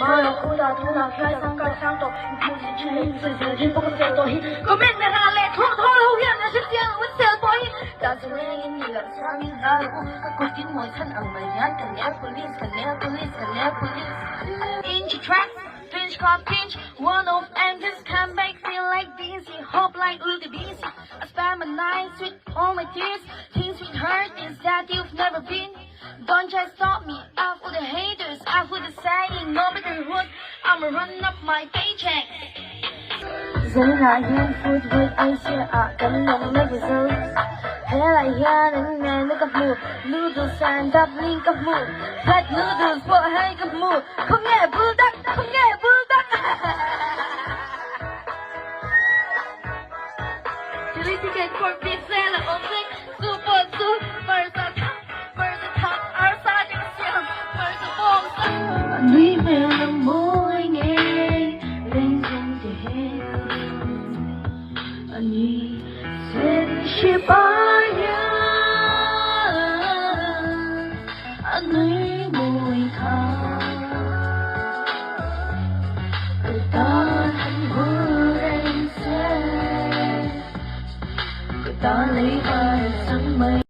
Mời khu đà thu là khai sang tổ Thu chỉ chỉ hình sự sự hình bốc xe tổ hình Có mình là ra lệ thu thu lưu hiểm là sức riêng với xe tổ hình Đã dừng lên in nhị là sang in ra lũ Các cô tin mối thân ở mày nhát Cần nhé police, cần nhé police, cần nhé police Inch tracks, pinch cop pinch One of them just come back feel like busy Hope like really busy I spend my nights with all my tears Things with hurt is that you've never been Don't try to stop me, out for the haters, out for the saying, no matter what, I'ma run up my paycheck. Giờ là những phút với anh sẽ cảm động mấy cái giờ. Thế là hiện nay nó gặp mùa, noodles and dumpling gặp mùa, black noodles vợ hay gặp mùa, không nghe bưu đắc, không nghe bưu đắc. Julie ticket for pizza là ổn định, super super Nuôi mèo nằm môi nghe lên trên thế anh đi xin chia bao nhiêu anh nuôi môi khao người ta thành hứa em sẽ người ta lấy ai sáng mây